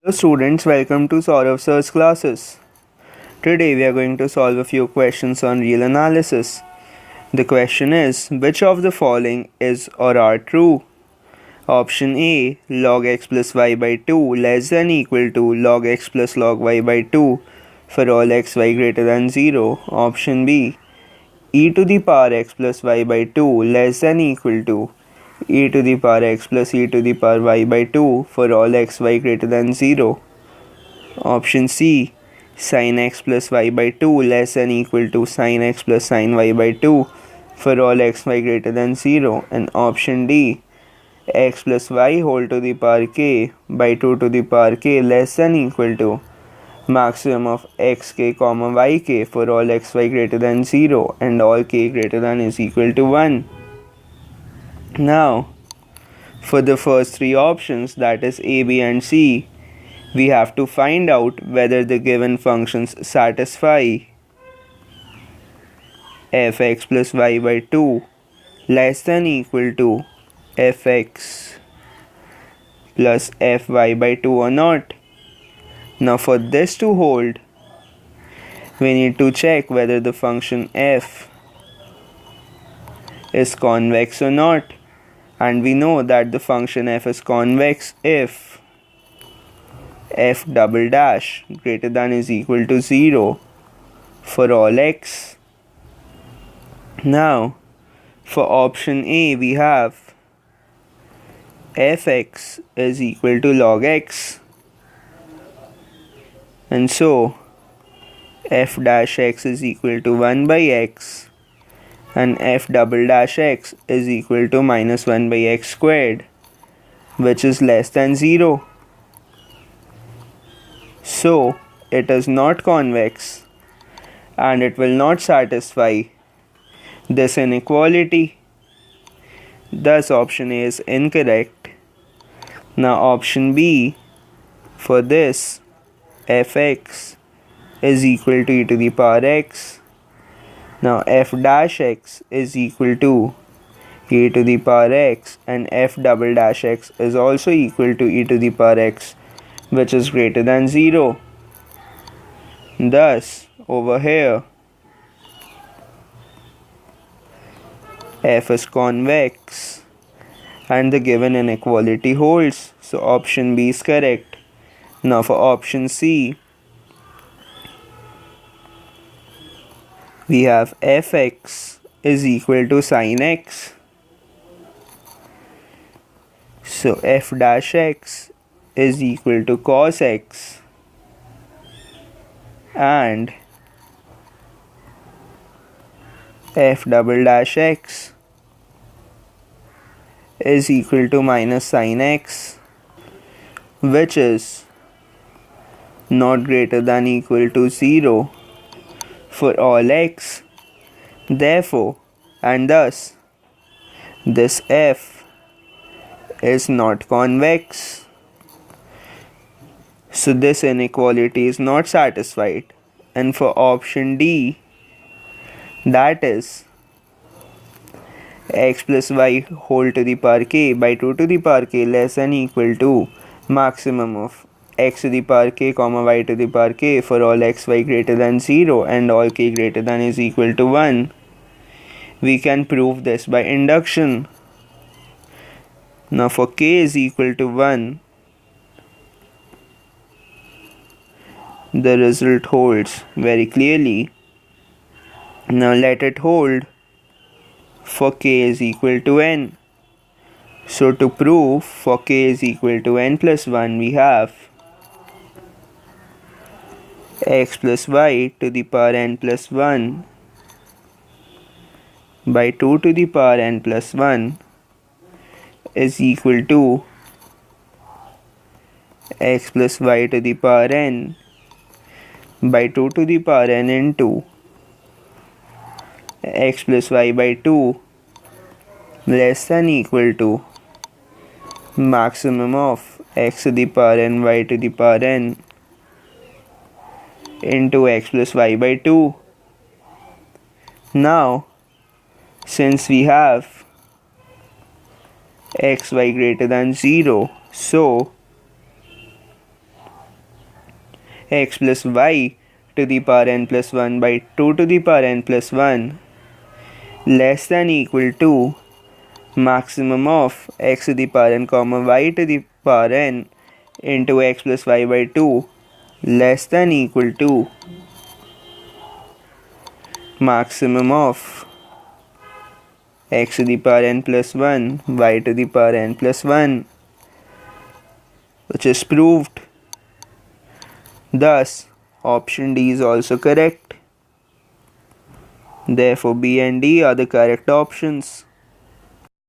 Hello students, welcome to SOURAV Sir's classes. Today we are going to solve a few questions on real analysis. The question is, which of the following is or are true? Option A, log x plus y by 2 less than equal to log x plus log y by 2 for all x y greater than 0. Option B, e to the power x plus y by 2 less than equal to e to the power x plus e to the power y by 2 for all x y greater than 0. Option C, sin x plus y by 2 less than equal to sin x plus sin y by 2 for all x y greater than 0. And option D, x plus y whole to the power k by 2 to the power k less than equal to maximum of xk comma yk for all xy greater than 0 and all k greater than is equal to 1. Now, for the first three options, that is A, B and C, we have to find out whether the given functions satisfy fx plus y by 2 less than equal to fx plus fy by 2 or not. Now for this to hold, we need to check whether the function f is convex or not, and we know that the function f is convex if f double dash greater than is equal to 0 for all x. Now for option A we have fx is equal to log x, and so f dash x is equal to 1 by x and f double dash x is equal to minus 1 by x squared, which is less than 0. So it is not convex and it will not satisfy this inequality. Thus option A is incorrect. Now option B, for this fx is equal to e to the power x. Now f dash x is equal to e to the power x and f double dash x is also equal to e to the power x, which is greater than 0. Thus over here f is convex and the given inequality holds, so option B is correct. Now for option C, we have fx is equal to sin x. So f dash x is equal to cos x and f double dash x is equal to minus sin x, which is not greater than equal to 0 for all x. Therefore, and thus, this f is not convex. So this inequality is not satisfied. And for option D, that is x plus y whole to the power k by 2 to the power k less than equal to maximum of x to the power k comma y to the power k for all x y greater than 0 and all k greater than is equal to 1. We can prove this by induction. Now for k is equal to 1, the result holds very clearly. Now let it hold for k is equal to n. So to prove for k is equal to n plus 1, we have x plus y to the power n plus 1 by 2 to the power n plus 1 is equal to x plus y to the power n by 2 to the power n into x plus y by 2 less than equal to maximum of x to the power n y to the power n into x plus y by 2. Now, since we have x y greater than 0, so x plus y to the power n plus 1 by 2 to the power n plus 1 less than equal to maximum of x to the power n comma y to the power n into x plus y by 2 less than equal to maximum of x to the power n plus 1 y to the power n plus 1, which is proved. Thus, option D is also correct. Therefore, B and D are the correct options.